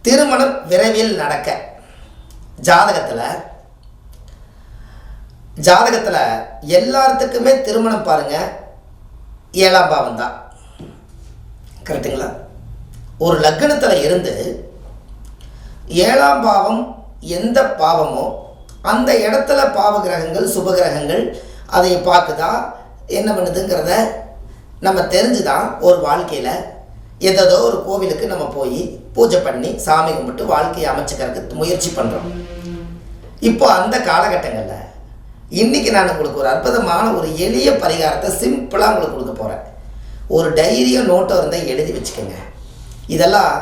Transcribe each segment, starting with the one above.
திருமணம் விரைவில் நடக்க ஜாதகத்தில் எல்லாத்துக்குமே திருமணம் பாருங்கள் 7ஆம் பாவம் தான். கரெக்டுங்களா? ஒரு லக்னத்தில் இருந்து 7ஆம் பாவம் எந்த பாவமோ அந்த இடத்துல பாவ கிரகங்கள் சுப கிரகங்கள் அதை பார்க்குதா என்ன பண்ணுதுங்கிறத நம்ம தெரிஞ்சு தான் ஒரு வாழ்க்கையில் ஏதோ ஒரு கோவிலுக்கு நம்ம போய் பூஜை பண்ணி சாமி கும்பிட்டு வாழ்க்கையை அமைச்சுக்கிறதுக்கு முயற்சி பண்ணுறோம். இப்போ அந்த காலகட்டங்களில் இன்றைக்கி நான் உங்களுக்கு ஒரு அற்புதமான ஒரு எளிய பரிகாரத்தை சிம்பிளாக உங்களுக்கு கொடுக்க போகிறேன். ஒரு டைரியோ நோட்டோ இருந்தால் எழுதி வச்சுக்கோங்க. இதெல்லாம்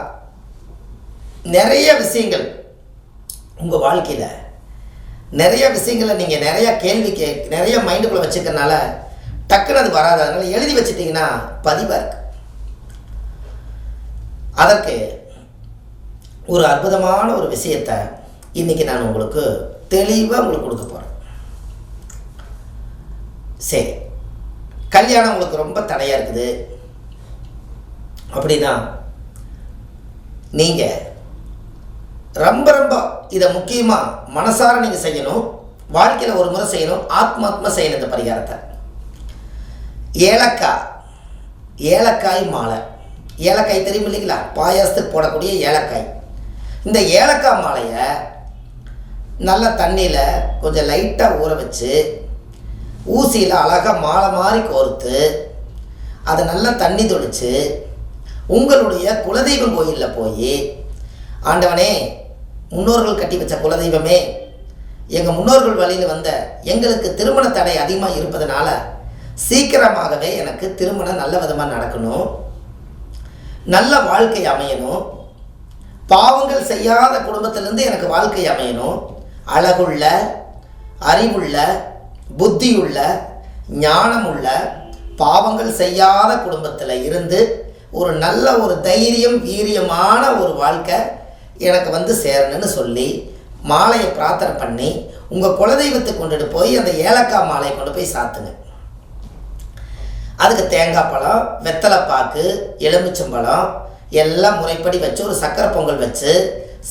நிறைய விஷயங்கள் உங்கள் வாழ்க்கையில் நிறைய விஷயங்களை நீங்கள் நிறையா நிறைய மைண்டுக்குள்ளே வச்சுக்கிறனால டக்குன்னு அது வராது. அதனால் எழுதி வச்சுட்டிங்கன்னா பதிவாக இருக்குது. அதற்கு ஒரு அற்புதமான ஒரு விஷயத்தை இன்றைக்கி நான் உங்களுக்கு தெளிவாக உங்களுக்கு கொடுக்க போகிறேன். சரி, கல்யாணம் உங்களுக்கு ரொம்ப தடையாக இருக்குது அப்படின்னா நீங்கள் ரொம்ப இதை முக்கியமாக மனசார நீங்கள் செய்யணும். வாழ்க்கையில் ஒரு முறை செய்யணும். ஆத்மாத்மா செய்யணும் இந்த பரிகாரத்தை. ஏலக்காய் மாலை. ஏலக்காய் தெரியும் இல்லைங்களா? பாயாசத்துக்கு போடக்கூடிய ஏலக்காய். இந்த ஏலக்காய் மாலையை நல்ல தண்ணியில் கொஞ்சம் லைட்டாக ஊற வச்சு ஊசியில் அழகாக மாலை மாதிரி கோர்த்து அதை நல்லா தண்ணி தொளித்து உங்களுடைய குலதெய்வம் கோயிலில் போய், ஆண்டவனே, முன்னோர்கள் கட்டி வச்ச குலதெய்வமே, எங்கள் முன்னோர்கள் வழியில் வந்த எங்களுக்கு திருமண தடை அதிகமாக இருப்பதனால சீக்கிரமாகவே எனக்கு திருமணம் நல்ல விதமாக நடக்கணும், நல்ல வாழ்க்கை அமையணும், பாவங்கள் செய்யாத குடும்பத்திலேருந்து எனக்கு வாழ்க்கை அமையணும், அழகுள்ள, அறிவுள்ள, புத்தியுள்ள, ஞானமுள்ள, பாவங்கள் செய்யாத குடும்பத்தில் இருந்து ஒரு நல்ல ஒரு தைரியம் வீரியமான ஒரு வாழ்க்கை எனக்கு வந்து சேரணும்னு சொல்லி மாலையை பிரார்த்தனை பண்ணி உங்கள் குலதெய்வத்துக்கு கொண்டுட்டு போய் அந்த ஏலக்காய் மாலையை கொண்டு போய் சாத்துங்க. அதுக்கு தேங்காய் பழம், வெத்தலைப்பாக்கு, எலுமிச்சம்பழம் எல்லாம் முறைப்படி வச்சு ஒரு சக்கரை பொங்கல் வச்சு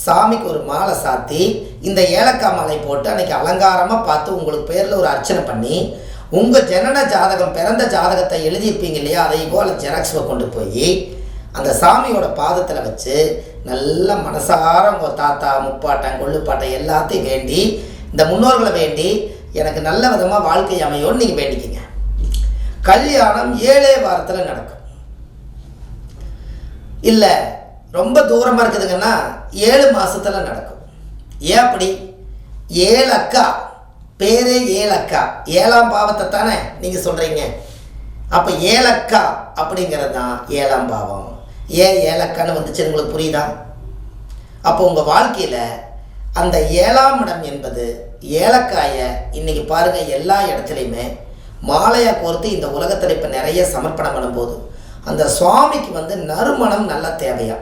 சாமிக்கு ஒரு மாலை சாத்தி இந்த ஏலக்காய் மாலை போட்டு அன்றைக்கி அலங்காரமாக பார்த்து உங்களுக்கு பேரில் ஒரு அர்ச்சனை பண்ணி உங்கள் ஜனன ஜாதகம் பிறந்த ஜாதகத்தை எழுதியிருப்பீங்க இல்லையா, அதை போல் ஜெராக்ஸை கொண்டு போய் அந்த சாமியோட பாதத்தில் வச்சு நல்ல மனசார உங்கள் தாத்தா முப்பாட்டன் கொள்ளுப்பாட்டன் எல்லாத்தையும் வேண்டி இந்த முன்னோர்களை வேண்டி எனக்கு நல்ல விதமாக வாழ்க்கை அமையோன்னு நீங்கள் வேண்டிக்கிங்க. கல்யாணம் 7 வாரத்தில் நடக்கும். இல்லை ரொம்ப தூரமாக இருக்குதுங்கன்னா 7 மாதத்தில் நடக்கும். ஏன் அப்படி? 7 அக்கா, பேரே 7 அக்கா, 7ஆம் பாவத்தை தானே நீங்கள் சொல்கிறீங்க. அப்போ 7 அக்கா அப்படிங்கிறது தான் 7ஆம் பாவம். ஏன் 7 அக்கான்னு வந்துச்சு உங்களுக்கு புரியுதா? அப்போ உங்கள் வாழ்க்கையில் அந்த 7ஆம் இடம் என்பது ஏலக்காயை இன்றைக்கி பாருங்கள் எல்லா இடத்துலையுமே மாலையாக கோர்த்து இந்த உலகத்தில் இப்போ நிறைய சமர்ப்பணம் பண்ணும்போது அந்த சுவாமிக்கு வந்து நறுமணம் நல்லா தேவையா.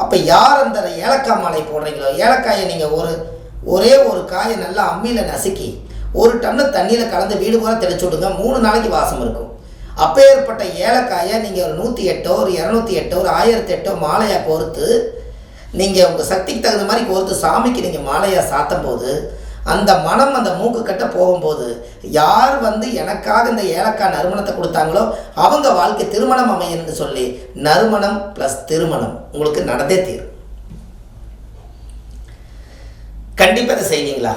அப்போ யார் அந்த ஏலக்காய் மாலை போடுறீங்களோ, ஏலக்காயை நீங்கள் ஒரே ஒரு காயை நல்லா அம்மியில் நசுக்கி 1 டன்னு தண்ணியில் கலந்து வீடு பூரா தெளிச்சு விடுங்க. 3 நாளைக்கு வாசம் இருக்கும். அப்போ ஏற்பட்ட ஏலக்காயை நீங்கள் ஒரு 108 ஒரு 208 ஒரு 1008 மாலையாக கோர்த்து நீங்கள் உங்கள் சக்திக்கு தகுந்த மாதிரி கோர்த்து சாமிக்கு நீங்கள் மாலையாக சாத்தும் போது அந்த மனம் அந்த மூக்கு கட்ட போகும்போது யார் வந்து எனக்காக இந்த ஏலக்காய் நறுமணத்தை கொடுத்தாங்களோ அவங்க வாழ்க்கை திருமணம் அமையன்னு சொல்லி நறுமணம் ப்ளஸ் திருமணம் உங்களுக்கு நடந்தே தீரும். கண்டிப்பாக இதை செய்வீங்களா?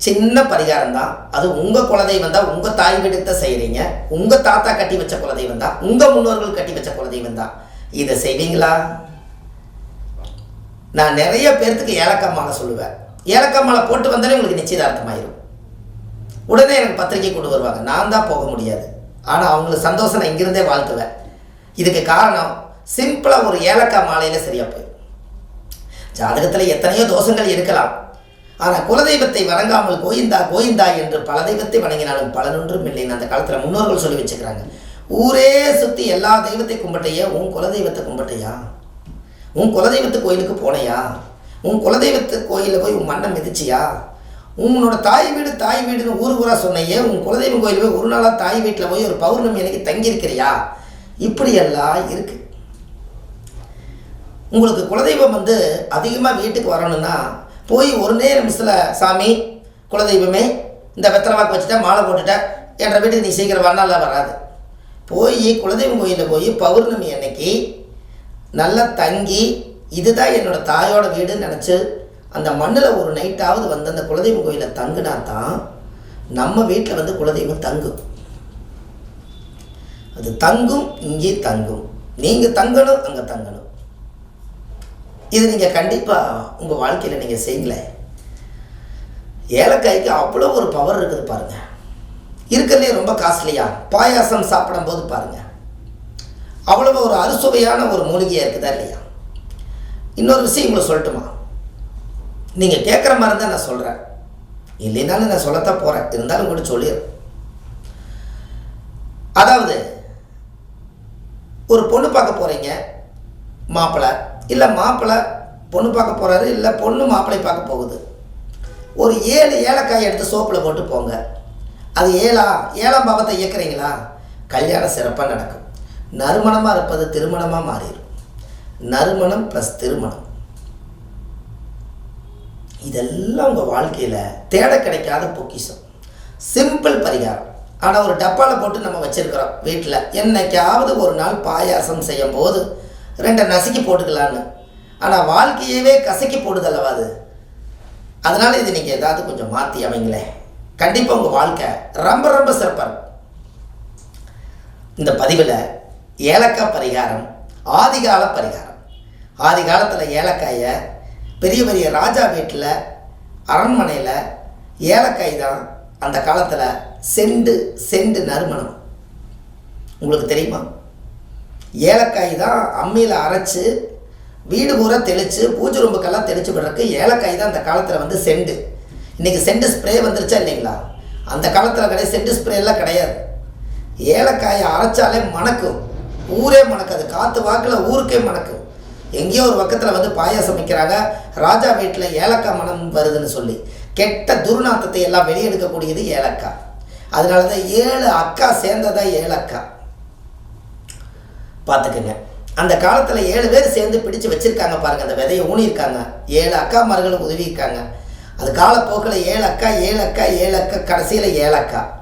சின்ன பரிகாரம் தான் அது. உங்கள் குலதெய்வம் தான், உங்கள் தாய் வீடுக்கு தான் செய்கிறீங்க, உங்கள் தாத்தா கட்டி வச்ச குலதெய்வம் தான், உங்கள் முன்னோர்கள் கட்டி வச்ச குலதெய்வம் தான். இதை செய்வீங்களா? நான் நிறைய பேர்த்துக்கு ஏலக்காய் மாலை சொல்லுவேன். ஏலக்காய் மாலை போட்டு வந்தாலே உங்களுக்கு நிச்சயதார்த்தமாயிரும். உடனே எனக்கு பத்திரிக்கை கொண்டு வருவாங்க. நான் தான் போக முடியாது, ஆனால் அவங்களுக்கு சந்தோஷம் நான் இங்கிருந்தே வாழ்த்துவேன். இதுக்கு காரணம் சிம்பிளாக ஒரு ஏலக்காய் மாலையில் சரியாக போய். ஜாதகத்தில் எத்தனையோ தோஷங்கள் இருக்கலாம், ஆனால் குலதெய்வத்தை வணங்காமல் கோயிந்தா கோயிந்தா என்று பல தெய்வத்தை வணங்கினாலும் பலனொன்றும் இல்லைன்னு அந்த காலத்தில் முன்னோர்கள் சொல்லி வச்சுக்கிறாங்க. ஊரே சுற்றி எல்லா தெய்வத்தை கும்பிட்டையா, உன் குலதெய்வத்தை கும்பிட்டையா, உன் குலதெய்வத்து கோயிலுக்கு போனையா, உன் குலதெய்வத்து கோயிலில் போய் உன் மண்ணை மிதிச்சியா, உன்னோட தாய் வீடுன்னு ஊராக சொன்னையே, உன் குலதெய்வம் கோயில் போய் ஒரு நாளாக தாய் வீட்டில் போய் ஒரு பௌர்ணமி அன்னைக்கு தங்கியிருக்கிறியா? இப்படியெல்லாம் இருக்குது. உங்களுக்கு குலதெய்வம் வந்து அதிகமாக வீட்டுக்கு வரணும்னா போய் ஒரு நிமிஷத்தில் சாமி குலதெய்வமே இந்த வெத்தலை வாக்கு வச்சுட்டா மாலை போட்டுட்டேன் என்ற வீட்டுக்கு நீ சீக்கிரம் வரனால வராது. போய் குலதெய்வம் கோயிலில் போய் பௌர்ணமி அன்னைக்கு நல்லா தங்கி இதுதான் என்னோடய தாயோட வீடுன்னு நினச்சி அந்த மண்ணில் ஒரு நைட்டாவது வந்து அந்த குலதெய்வம் கோயிலில் தங்குனா தான் நம்ம வீட்டில் வந்து குலதெய்வம் தங்கும். அது தங்கும், இங்கே தங்கும். நீங்கள் தங்கணும், அங்கே தங்கணும். இது நீங்கள் கண்டிப்பாக உங்கள் வாழ்க்கையில் நீங்கள் செய்யலை. ஏலக்காய்க்கு அவ்வளோ ஒரு பவர் இருக்குது பாருங்கள். இருக்கிறதுலே ரொம்ப காஸ்ட்லியாக பாயாசம் சாப்பிடும்போது பாருங்கள் அவ்வளோ ஒரு அறுசுவையான ஒரு மூலிகையாக இருக்குதா இல்லையா? இன்னொரு விஷயம் உங்களை சொல்லட்டுமா? நீங்கள் கேட்குற மாதிரி தான் நான் சொல்கிறேன், இல்லைனாலும் நான் சொல்லத்தான் போகிறேன், இருந்தாலும் கூட சொல்லிடுறேன். அதாவது ஒரு பொண்ணு பார்க்க போகிறீங்க, மாப்பிள்ளை இல்லை மாப்பிள்ளை பொண்ணு பார்க்க போகிறாரு, இல்லை பொண்ணு மாப்பிள்ளை பார்க்க போகுது. ஒரு 7 ஏலக்காய் எடுத்து சோப்பில் போட்டு போங்க. அது 7ஆம் பாவத்தை இயக்குறீங்களா, கல்யாணம் சிறப்பாக நடக்கும். நறுமணமாக இருப்பது திருமணமாக மாறிடும். நறுமணம் ப்ளஸ் திருமணம், இதெல்லாம் உங்கள் வாழ்க்கையில் தேட கிடைக்காத பொக்கிஷம். சிம்பிள் பரிகாரம். ஆனால் ஒரு டப்பாவில் போட்டு நம்ம வச்சுருக்கிறோம் வீட்டில். என்னைக்காவது ஒரு நாள் பாயாசம் செய்யும் போது 2 நசுக்கி போட்டுக்கலான்னு. ஆனால் வாழ்க்கையவே கசக்கி போடுதல்லவா அது. அதனால் இது நீங்கள் ஏதாவது கொஞ்சம் மாற்றி அமைங்களேன். கண்டிப்பாக உங்கள் வாழ்க்கை ரொம்ப ரொம்ப சிறப்பாக இருக்கும். இந்த பதிவில் ஏலக்காய் பரிகாரம், ஆதிகால பரிகாரம். ஆதி காலத்தில் ஏலக்காயை பெரிய பெரிய ராஜா வீட்டில் அரண்மனையில் ஏலக்காய் தான் அந்த காலத்தில் செண்டு நறுமணம். உங்களுக்கு தெரியுமா? ஏலக்காய் தான் அம்மியில் அரைச்சி வீடு பூரா தெளித்து பூஜை ரூமுக்கெல்லாம் தெளித்து விடுறதுக்கு ஏலக்காய் தான் அந்த காலத்தில் வந்து செண்டு. இன்றைக்கி செண்டு ஸ்ப்ரே வந்துருச்சா இல்லைங்களா? அந்த காலத்தில் கிடையாது, செண்டு ஸ்ப்ரேலாம் கிடையாது. ஏலக்காயை அரைச்சாலே மணக்கும், ஊரே மணக்காது. காற்று வாக்கில் ஊருக்கே மணக்கும். எங்கேயோ ஒரு பக்கத்தில் வந்து பாயாசம் வைக்கிறாங்க, ராஜா வீட்டில் ஏலக்காய் மனம் வருதுன்னு சொல்லி கெட்ட துர்நாத்தத்தை எல்லாம் வெளியெடுக்கக்கூடியது ஏலக்காய். அதனால தான் 7 அக்கா சேர்ந்ததான் ஏலக்காய். பார்த்துக்குங்க. அந்த காலத்தில் 7 பேர் சேர்ந்து பிடிச்சு வச்சுருக்காங்க பாருங்கள், அந்த விதையை ஊனியிருக்காங்க. 7 அக்காமார்களும் உதவியிருக்காங்க. அது காலப்போக்கில் 7 அக்கா கடைசியில் ஏலக்காய்.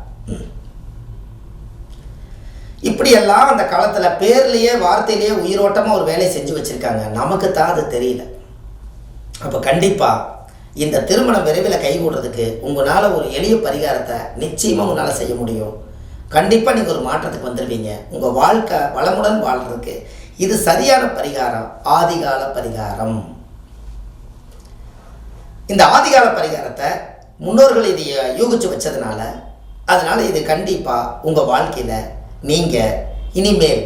இப்படியெல்லாம் அந்த காலத்தில் பேர்லேயே வார்த்தையிலேயே உயிரோட்டமாக ஒரு வேலையை செஞ்சு வச்சுருக்காங்க. நமக்கு தான் அது தெரியல. அப்போ கண்டிப்பாக இந்த திருமணம் விரைவில் கைகூடுறதுக்கு உங்களால் ஒரு எளிய பரிகாரத்தை நிச்சயமாக உங்களால் செய்ய முடியும். கண்டிப்பாக நீங்கள் ஒரு மாற்றத்துக்கு வந்துடுவீங்க. உங்கள் வாழ்க்கை வளமுடன் வாழ்கிறதுக்கு இது சரியான பரிகாரம், ஆதிகால பரிகாரம். இந்த ஆதிகால பரிகாரத்தை முன்னோர்கள் இதை யூகிச்சு வச்சதுனால அதனால் இது கண்டிப்பாக உங்கள் வாழ்க்கையில் நீங்கள் இனிமேல்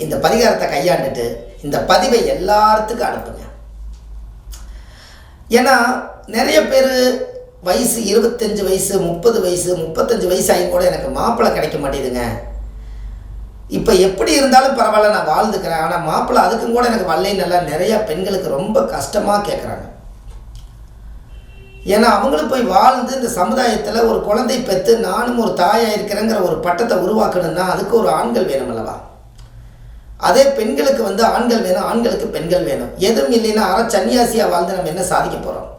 இந்த பரிகாரத்தை கையாண்டுட்டு இந்த பதிவை எல்லாத்துக்கும் அனுப்புங்க. ஏன்னா நிறைய பேர் வயசு 25 வயசு 30 வயசு 35 வயசு ஆகி கூட எனக்கு மாப்பிள்ளை கிடைக்க மாட்டேதுங்க, இப்போ எப்படி இருந்தாலும் பரவாயில்ல நான் வாழ்ந்துக்கிறேன், ஆனால் மாப்பிள்ளை அதுக்கும் கூட எனக்கு வரலைன்னு நிறையா பெண்களுக்கு ரொம்ப கஷ்டமாக கேட்குறாங்க. ஏன்னா அவங்களும் போய் வாழ்ந்து இந்த சமுதாயத்தில் ஒரு குழந்தை பெற்று நானும் ஒரு தாயாக இருக்கிறேங்கிற ஒரு பட்டத்தை உருவாக்கணும்னா அதுக்கு ஒரு ஆண்கள் வேணும் அல்லவா? அதே பெண்களுக்கு வந்து ஆண்கள் வேணும், ஆண்களுக்கு பெண்கள் வேணும். எதுவும் இல்லைன்னா சன்னியாசியாக வாழ்ந்து நம்ம என்ன சாதிக்க போகிறோம்?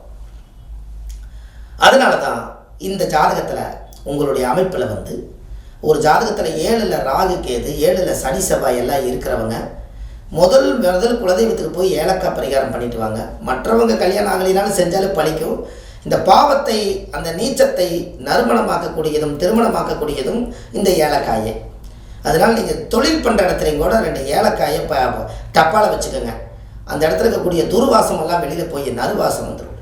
அதனால தான் இந்த ஜாதகத்தில் உங்களுடைய அமைப்பில் வந்து ஒரு ஜாதகத்தில் 7ல் ராகு கேது 7ல் சனி செவ்வாய் எல்லாம் இருக்கிறவங்க முதல் குலதெய்வத்துக்கு போய் ஏலக்காய் பரிகாரம் பண்ணிட்டு வாங்க. மற்றவங்க கல்யாணம் ஆகலினாலும் செஞ்சாலும் பழிக்கும். இந்த பாவத்தை அந்த நீச்சத்தை நறுமணமாக்கக்கூடியதும் திருமணமாக்கக்கூடியதும் இந்த ஏலக்காயே. அதனால் நீங்கள் தொழில் பண்ணுற இடத்துலையும் கூட 2 ஏலக்காயை டப்பாவில் வச்சுக்கோங்க. அந்த இடத்துல இருக்கக்கூடிய துர்வாசம் எல்லாம் வெளியில் போய் நறுவாசம் வந்துடும்.